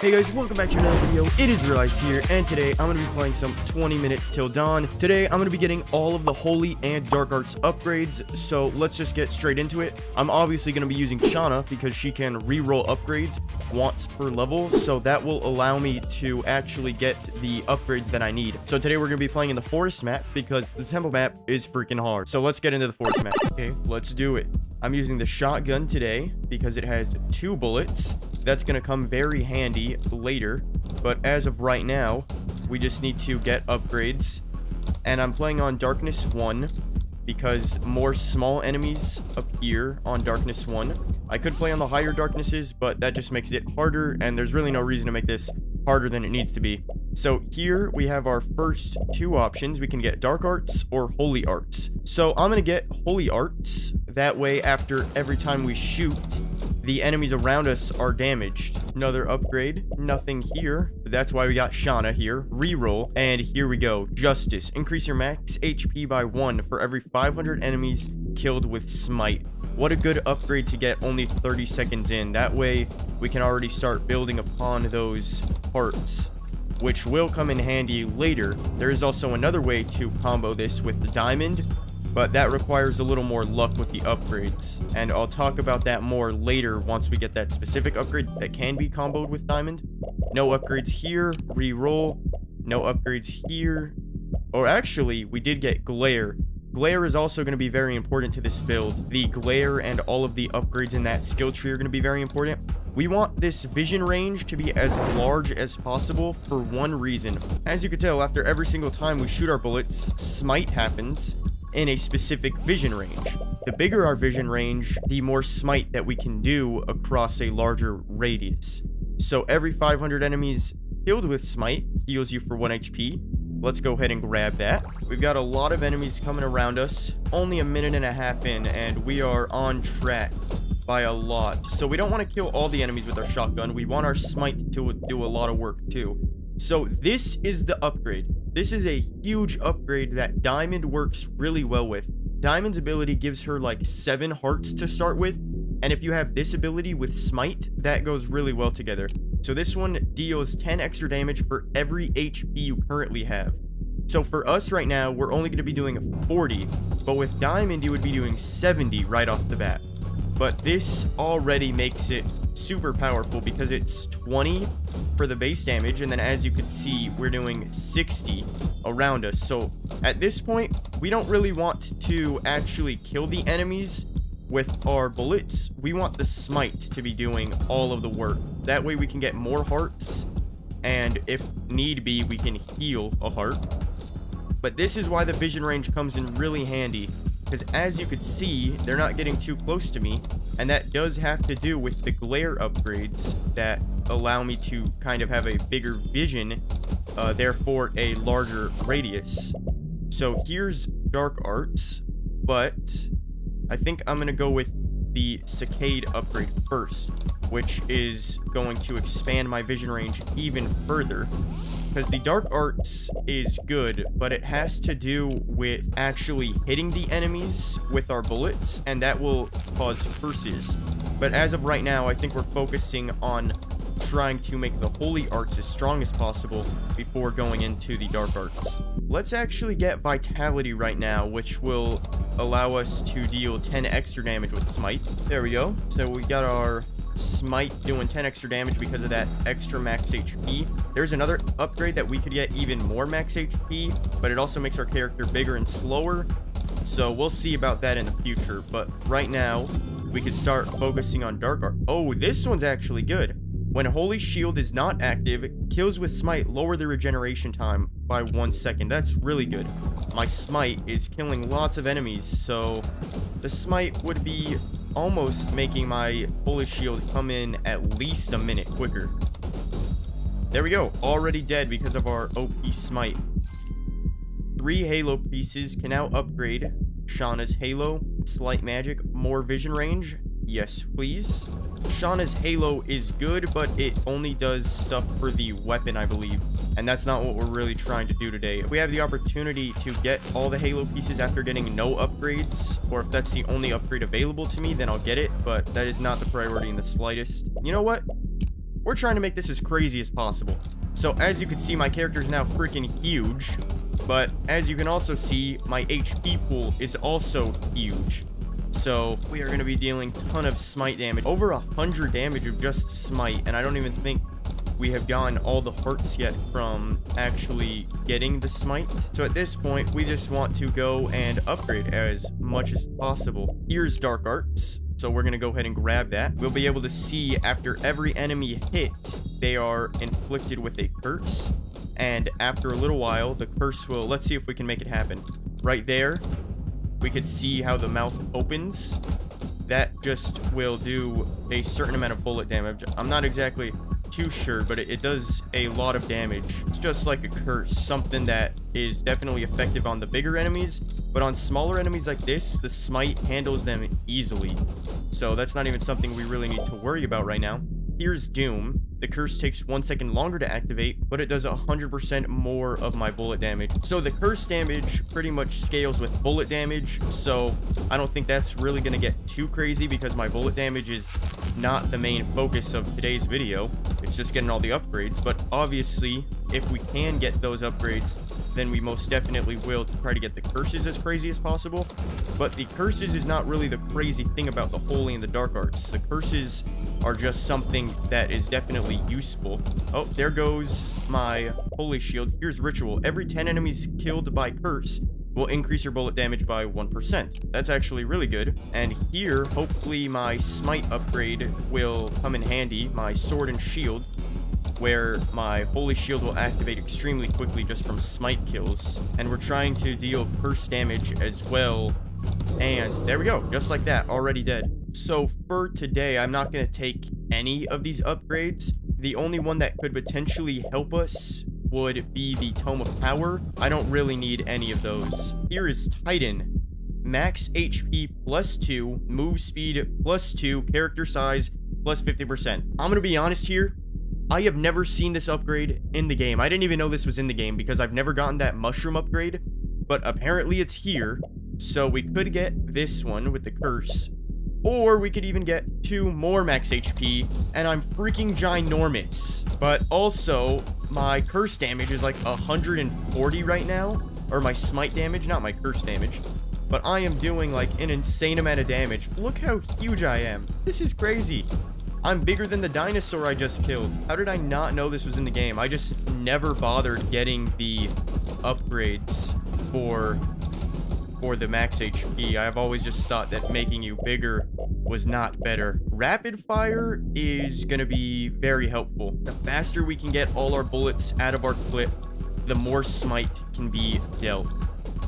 Hey guys, welcome back to another video. It is Reallize here, and today I'm going to be playing some 20 minutes till dawn. Today I'm going to be getting all of the holy and dark arts upgrades, so let's just get straight into it. I'm obviously going to be using Shauna because she can reroll upgrades once per level, so that will allow me to actually get the upgrades that I need. So today we're going to be playing in the forest map because the temple map is freaking hard. So let's get into the forest map. Okay, let's do it. I'm using the shotgun today because it has 2 bullets. That's going to come very handy later, but as of right now, we just need to get upgrades. And I'm playing on Darkness 1 because more small enemies appear on Darkness 1. I could play on the higher darknesses, but that just makes it harder, and there's really no reason to make this harder than it needs to be. So here we have our first 2 options. We can get dark arts or holy arts. So I'm going to get holy arts. That way, after every time we shoot, the enemies around us are damaged. Another upgrade. Nothing here. That's why we got Shauna here. Reroll. And here we go. Justice. Increase your max HP by 1 for every 500 enemies killed with smite. What a good upgrade to get only 30 seconds in. That way, we can already start building upon those parts, which will come in handy later. There is also another way to combo this with the diamond, but that requires a little more luck with the upgrades, and I'll talk about that more later once we get that specific upgrade that can be comboed with diamond. No upgrades here. Reroll. No upgrades here. Or actually, we did get glare. Glare is also going to be very important to this build. The glare and all of the upgrades in that skill tree are going to be very important. We want this vision range to be as large as possible for one reason. As you can tell, after every single time we shoot our bullets, smite happens in a specific vision range. The bigger our vision range, the more smite that we can do across a larger radius. So every 500 enemies killed with smite heals you for 1 HP. Let's go ahead and grab that. We've got a lot of enemies coming around us. Only a minute and a half in, and we are on track by a lot. So we don't want to kill all the enemies with our shotgun. We want our smite to do a lot of work too. So this is the upgrade. This is a huge upgrade that Diamond works really well with. Diamond's ability gives her like 7 hearts to start with, and if you have this ability with smite, that goes really well together. So this one deals 10 extra damage for every HP you currently have. So for us right now, we're only going to be doing 40, but with Diamond, you would be doing 70 right off the bat. But this already makes it super powerful because it's 20 for the base damage, and then as you can see, we're doing 60 around us. So at this point, we don't really want to actually kill the enemies with our bullets. We want the smite to be doing all of the work. That way we can get more hearts, and if need be, we can heal a heart. But this is why the vision range comes in really handy, because as you could see, they're not getting too close to me, and that does have to do with the glare upgrades that allow me to kind of have a bigger vision, therefore a larger radius. So here's dark arts, but I think I'm going to go with the Saccade upgrade first, which is going to expand my vision range even further. Because the dark arts is good, but it has to do with actually hitting the enemies with our bullets, and that will cause curses. But as of right now, I think we're focusing on trying to make the holy arts as strong as possible before going into the dark arts. Let's actually get vitality right now, which will allow us to deal 10 extra damage with smite. There we go. So we got our smite doing 10 extra damage because of that extra max HP. There's another upgrade that we could get even more max HP, but it also makes our character bigger and slower. So we'll see about that in the future. But right now, we could start focusing on dark art. Oh, this one's actually good. When Holy Shield is not active, kills with smite lower the regeneration time by 1 second. That's really good. My smite is killing lots of enemies, so the smite would be almost making my Holy Shield come in at least a minute quicker. There we go. Already dead because of our OP smite. 3 Halo pieces can now upgrade Shauna's Halo. Slight magic. More vision range. Yes, please. Shauna's Halo is good, but it only does stuff for the weapon, I believe. And that's not what we're really trying to do today. If we have the opportunity to get all the Halo pieces after getting no upgrades, or if that's the only upgrade available to me, then I'll get it. But that is not the priority in the slightest. You know what? we're trying to make this as crazy as possible. So as you can see, my character is now freaking huge. But as you can also see, my HP pool is also huge. So we are going to be dealing a ton of smite damage. Over 100 damage of just smite. And I don't even think we have gotten all the hearts yet from actually getting the smite. So at this point, we just want to go and upgrade as much as possible. Here's Dark Arts. So we're going to go ahead and grab that. We'll be able to see after every enemy hit, they are inflicted with a curse. And after a little while, the curse will... Let's see if we can make it happen. Right there, we could see how the mouth opens. That just will do a certain amount of bullet damage. I'm not exactly too sure, but it does a lot of damage. It's just like a curse, something that is definitely effective on the bigger enemies, but on smaller enemies like this, the smite handles them easily. So that's not even something we really need to worry about right now. Here's Doom. The curse takes 1 second longer to activate, but it does 100% more of my bullet damage. So the curse damage pretty much scales with bullet damage, so I don't think that's really going to get too crazy because my bullet damage is not the main focus of today's video. It's just getting all the upgrades, but obviously, if we can get those upgrades, then we most definitely will to try to get the curses as crazy as possible. But the curses is not really the crazy thing about the Holy and the Dark Arts. The curses are just something that is definitely useful. Oh, there goes my Holy Shield. Here's Ritual. Every 10 enemies killed by curse will increase your bullet damage by 1%. That's actually really good. And here, hopefully my Smite upgrade will come in handy. My Sword and Shield, where my Holy Shield will activate extremely quickly just from Smite kills. And we're trying to deal curse damage as well. And there we go. Just like that. Already dead. So for today, I'm not going to take any of these upgrades. The only one that could potentially help us would be the Tome of Power. I don't really need any of those. Here is Titan. Max HP +2, move speed +2, character size +50%. I'm going to be honest here. I have never seen this upgrade in the game. I didn't even know this was in the game because I've never gotten that mushroom upgrade. But apparently it's here. So we could get this one with the curse. Or we could even get 2 more max HP, and I'm freaking ginormous. But also, my curse damage is like 140 right now. Or my smite damage, not my curse damage. But I am doing like an insane amount of damage. Look how huge I am. This is crazy. I'm bigger than the dinosaur I just killed. How did I not know this was in the game? I just never bothered getting the upgrades for the max HP. I've always just thought that making you bigger was not better. Rapid fire is going to be very helpful. The faster we can get all our bullets out of our clip, the more smite can be dealt.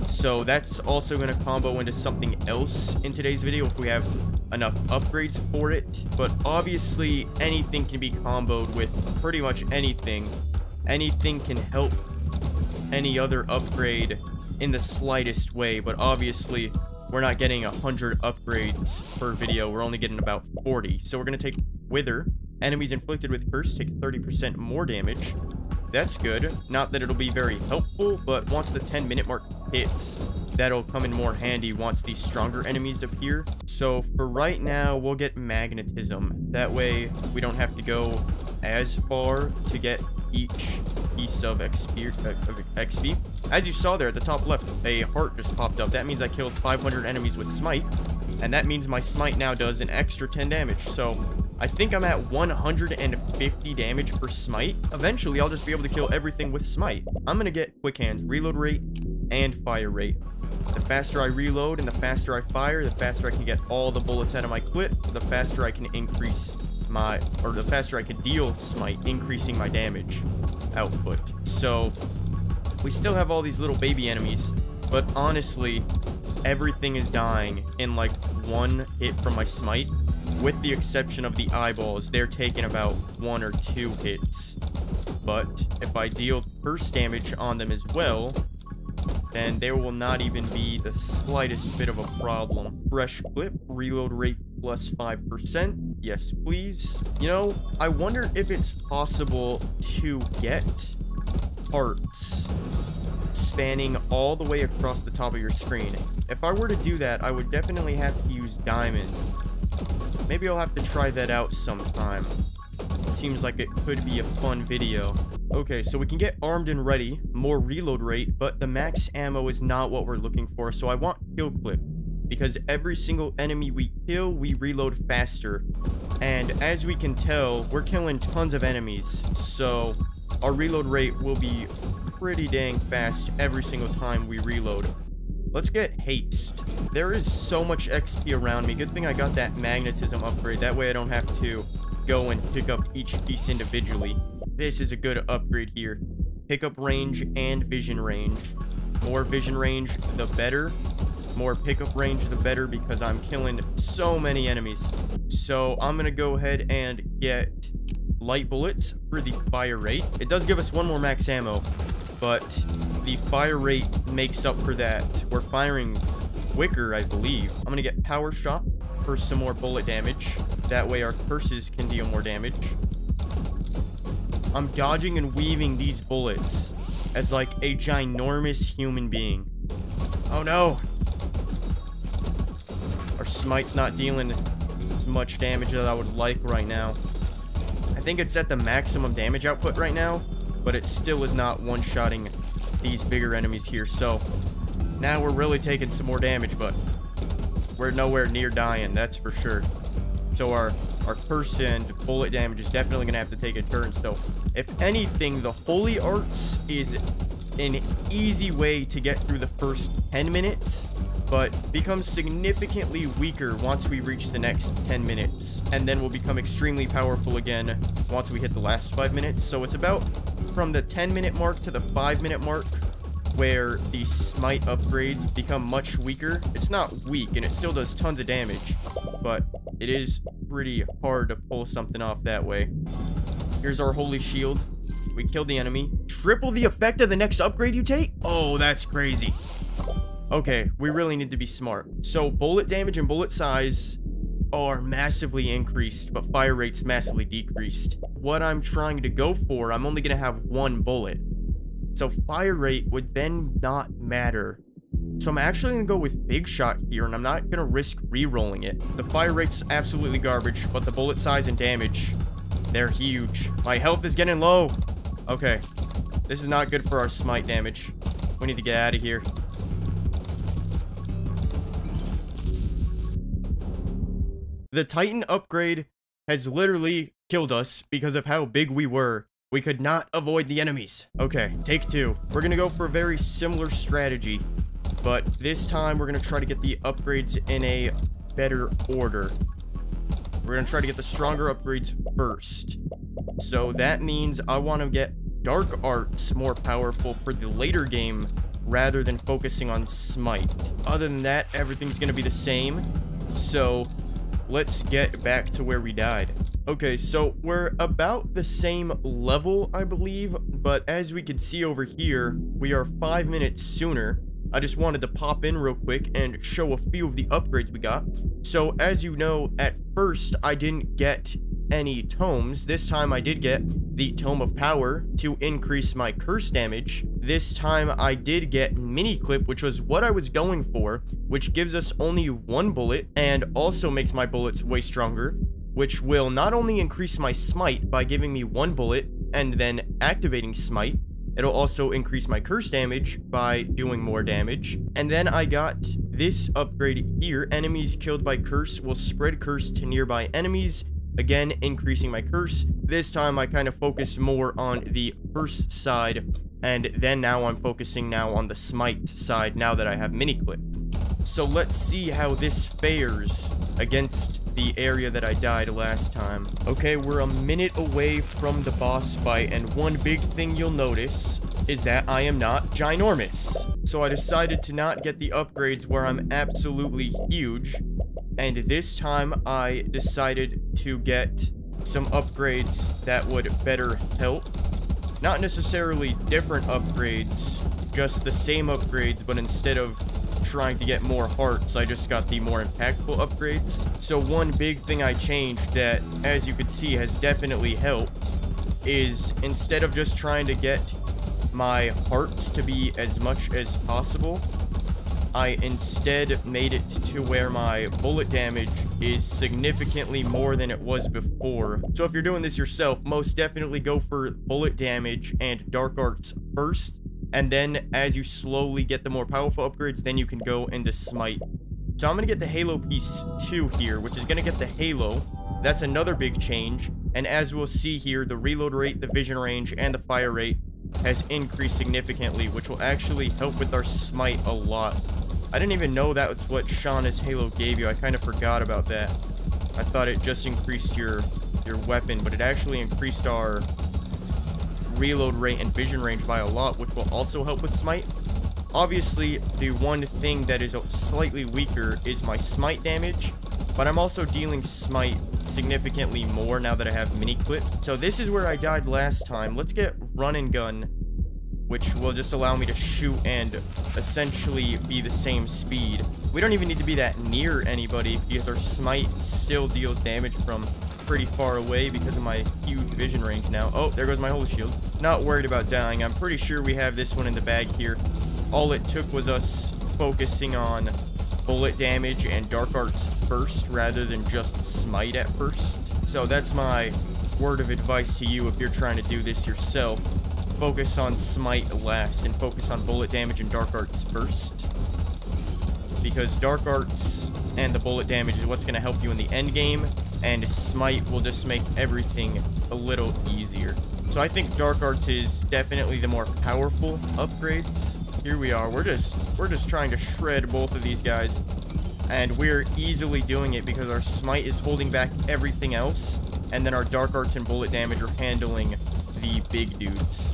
So that's also going to combo into something else in today's video if we have enough upgrades for it. But obviously anything can be comboed with pretty much anything. Anything can help any other upgrade in the slightest way, but obviously we're not getting 100 upgrades per video. We're only getting about 40. So we're going to take Wither. Enemies inflicted with curse take 30% more damage. That's good. Not that it'll be very helpful, but once the 10-minute mark hits, that'll come in more handy once these stronger enemies appear. So for right now, we'll get Magnetism. That way we don't have to go as far to get each piece of XP. As you saw there at the top left, a heart just popped up. That means I killed 500 enemies with Smite, and that means my Smite now does an extra 10 damage. So I think I'm at 150 damage per Smite. Eventually, I'll just be able to kill everything with Smite. I'm going to get Quick Hands, Reload Rate, and Fire Rate. The faster I reload and the faster I fire, the faster I can get all the bullets out of my clip, the faster I can increase the faster I can deal Smite, increasing my damage output. So we still have all these little baby enemies, but honestly, everything is dying in like 1 hit from my Smite, with the exception of the eyeballs. They're taking about 1 or 2 hits. But if I deal burst damage on them as well, then there will not even be the slightest bit of a problem. Fresh clip, reload rate +5%. Yes, please. You know, I wonder if it's possible to get hearts spanning all the way across the top of your screen. If I were to do that, I would definitely have to use diamond. Maybe I'll have to try that out sometime. seems like it could be a fun video. Okay, so we can get armed and ready, more reload rate, but the max ammo is not what we're looking for, so I want kill clip. Because every single enemy we kill, we reload faster. And as we can tell, we're killing tons of enemies, so our reload rate will be pretty dang fast every single time we reload. Let's get haste. There is so much XP around me. Good thing I got that magnetism upgrade. That way I don't have to go and pick up each piece individually. This is a good upgrade here. Pickup range and vision range. More vision range, the better. More pickup range, the better, because I'm killing so many enemies. So I'm going to go ahead and get light bullets for the fire rate. It does give us one more max ammo, but the fire rate makes up for that. We're firing quicker, I believe. I'm going to get power shot for some more bullet damage. That way our curses can deal more damage. I'm dodging and weaving these bullets as like a ginormous human being. Oh no! Our smite's not dealing as much damage as I would like right now. I think it's at the maximum damage output right now, but it still is not one-shotting these bigger enemies here. So now we're really taking some more damage, but we're nowhere near dying, that's for sure. So our curse and bullet damage is definitely going to have to take a turn. So if anything, the Holy Arts is an easy way to get through the first 10 minutes, but becomes significantly weaker once we reach the next 10 minutes. And then will become extremely powerful again once we hit the last 5 minutes. So it's about from the 10-minute mark to the 5-minute mark where the smite upgrades become much weaker. It's not weak, and it still does tons of damage, but it is pretty hard to pull something off that way. Here's our holy shield. We killed the enemy. Triple the effect of the next upgrade you take? Oh, that's crazy. Okay, we really need to be smart. So bullet damage and bullet size are massively increased, but fire rate's massively decreased. What I'm trying to go for, I'm only going to have one bullet. So fire rate would then not matter. So I'm actually going to go with big shot here, and I'm not going to risk re-rolling it. The fire rate's absolutely garbage, but the bullet size and damage, they're huge. My health is getting low. Okay, this is not good for our smite damage. We need to get out of here. The Titan upgrade has literally killed us because of how big we were. We could not avoid the enemies. Okay, take two. We're gonna go for a very similar strategy, but this time we're gonna try to get the upgrades in a better order. We're gonna try to get the stronger upgrades first. So that means I want to get dark arts more powerful for the later game rather than focusing on smite. Other than that, everything's gonna be the same. So let's get back to where we died. Okay, so we're about the same level, I believe, but as we can see over here, we are 5 minutes sooner. I just wanted to pop in real quick and show a few of the upgrades we got. So as you know, at first I didn't get any tomes. This time I did get the Tome of Power to increase my curse damage. This time I did get mini clip, which was what I was going for, which gives us only one bullet and also makes my bullets way stronger, which will not only increase my smite by giving me one bullet and then activating smite, it'll also increase my curse damage by doing more damage. And then I got this upgrade here. Enemies killed by curse will spread curse to nearby enemies, again increasing my curse. This time I kind of focused more on the curse side, and then now I'm focusing now on the smite side now that I have mini clip. So let's see how this fares against the area that I died last time. Okay, we're a minute away from the boss fight, and one big thing you'll notice is that I am not ginormous. So I decided to not get the upgrades where I'm absolutely huge, and this time I decided to get some upgrades that would better help. Not necessarily different upgrades, just the same upgrades, but instead of trying to get more hearts, I just got the more impactful upgrades. So one big thing I changed that, as you can see, has definitely helped is instead of just trying to get my hearts to be as much as possible, I instead made it to where my bullet damage is significantly more than it was before. So if you're doing this yourself, most definitely go for bullet damage and dark arts first. And then as you slowly get the more powerful upgrades, then you can go into smite. So I'm going to get the Halo piece 2 here, which is going to get the Halo. That's another big change. And as we'll see here, the reload rate, the vision range, and the fire rate has increased significantly, which will actually help with our smite a lot. I didn't even know that's what Shauna's Halo gave you. I kind of forgot about that. I thought it just increased your weapon, but it actually increased our reload rate and vision range by a lot, which will also help with smite. Obviously, the one thing that is slightly weaker is my smite damage, but I'm also dealing smite significantly more now that I have mini clip. So this is where I died last time. Let's get run and gun, which will just allow me to shoot and essentially be the same speed. We don't even need to be that near anybody because our smite still deals damage from pretty far away because of my huge vision range now. Oh, there goes my holy shield. Not worried about dying. I'm pretty sure we have this one in the bag here. All it took was us focusing on bullet damage and dark arts first rather than just smite at first. So that's my word of advice to you if you're trying to do this yourself. Focus on smite last and focus on bullet damage and dark arts first, because dark arts and the bullet damage is what's going to help you in the end game, and smite will just make everything a little easier. So I think dark arts is definitely the more powerful upgrades. Here we are. We're just trying to shred both of these guys, and we're easily doing it because our smite is holding back everything else, and then our dark arts and bullet damage are handling the big dudes.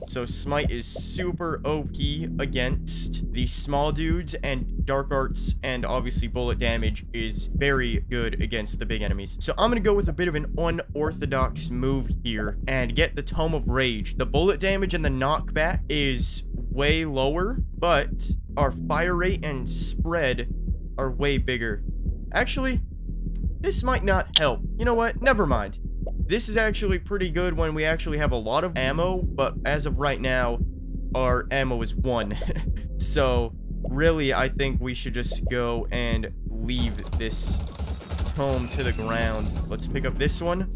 So smite is super OP against the small dudes, and dark arts and obviously bullet damage is very good against the big enemies. So I'm going to go with a bit of an unorthodox move here and get the Tome of Rage. The bullet damage and the knockback is way lower, but our fire rate and spread are way bigger. Actually, this might not help. You know what? Never mind. This is actually pretty good when we actually have a lot of ammo, but as of right now, our ammo is 1. So, really, I think we should just go and leave this tome to the ground. Let's pick up this one.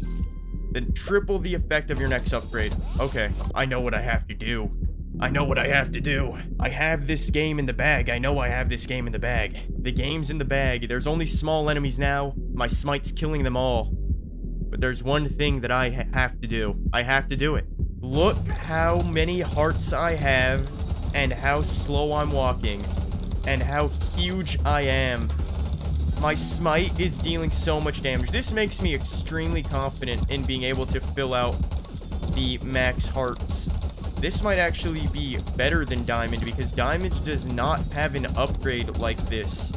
Then triple the effect of your next upgrade. Okay, I know what I have to do. I know what I have to do. I have this game in the bag. I know I have this game in the bag. The game's in the bag. There's only small enemies now. My smite's killing them all. But there's one thing that I have to do. I have to do it. Look how many hearts I have, and how slow I'm walking, and how huge I am. My smite is dealing so much damage. This makes me extremely confident in being able to fill out the max hearts. This might actually be better than Diamond, because Diamond does not have an upgrade like this.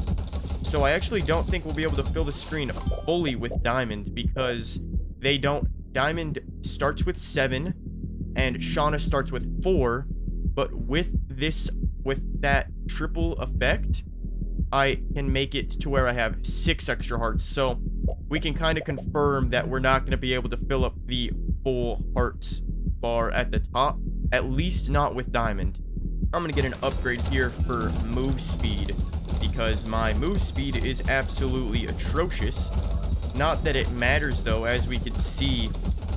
So I actually don't think we'll be able to fill the screen fully with Diamond, because they don't. Diamond starts with 7, and Shauna starts with 4, but with that triple effect, I can make it to where I have 6 extra hearts. So we can kind of confirm that we're not going to be able to fill up the full hearts bar at the top, at least not with Diamond. I'm going to get an upgrade here for move speed, because my move speed is absolutely atrocious. Not that it matters, though. As we can see,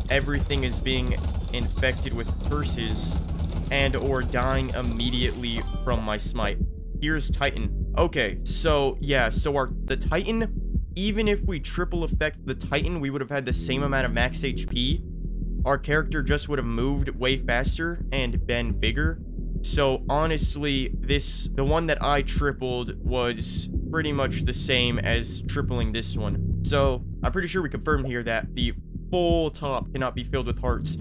everything is being infected with curses and or dying immediately from my smite. Here's Titan. Okay, so yeah, so the Titan, even if we triple effect the Titan, we would have had the same amount of max HP. Our character just would have moved way faster and been bigger. So honestly, the one that I tripled was pretty much the same as tripling this one. So I'm pretty sure we confirmed here that the full top cannot be filled with hearts,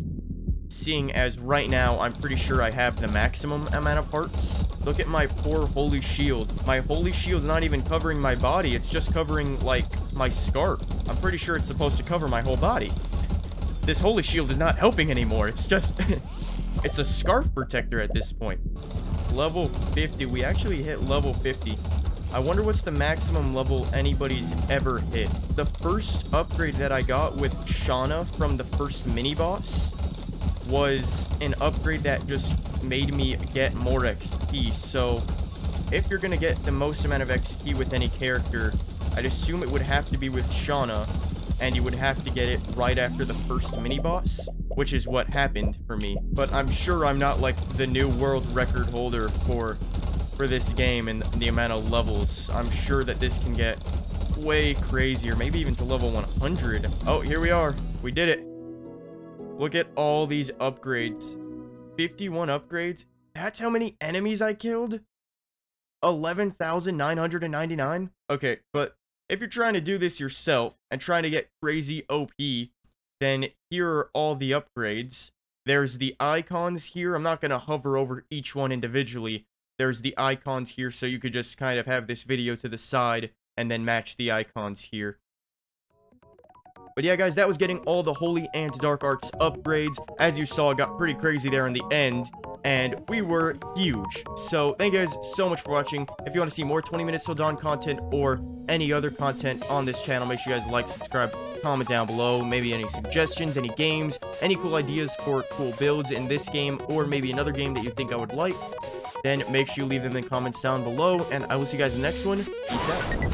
seeing as right now I'm pretty sure I have the maximum amount of hearts. Look at my poor holy shield. My holy shield's not even covering my body. It's just covering, like, my scarf. I'm pretty sure it's supposed to cover my whole body. This holy shield is not helping anymore. It's just it's a scarf protector at this point. Level 50. We actually hit level 50. I wonder what's the maximum level anybody's ever hit. The first upgrade that I got with Shauna from the first mini boss was an upgrade that just made me get more XP. So if you're gonna get the most amount of XP with any character, I'd assume it would have to be with Shauna, and you would have to get it right after the first mini-boss, which is what happened for me. But I'm sure I'm not, like, the new world record holder for this game and the amount of levels. I'm sure that this can get way crazier, maybe even to level 100. Oh, here we are. We did it. Look at all these upgrades. 51 upgrades. That's how many enemies I killed? 11,999? Okay, but if you're trying to do this yourself and trying to get crazy OP, then here are all the upgrades. There's the icons here. I'm not going to hover over each one individually. There's the icons here, so you could just kind of have this video to the side and then match the icons here. But yeah, guys, that was getting all the Holy and Dark Arts upgrades. As you saw, it got pretty crazy there in the end, and we were huge. So thank you guys so much for watching. If you want to see more 20 Minutes Till Dawn content or any other content on this channel, make sure you guys like, subscribe, comment down below. Maybe any suggestions, any games, any cool ideas for cool builds in this game, or maybe another game that you think I would like. Then make sure you leave them in the comments down below, and I will see you guys in the next one. Peace out.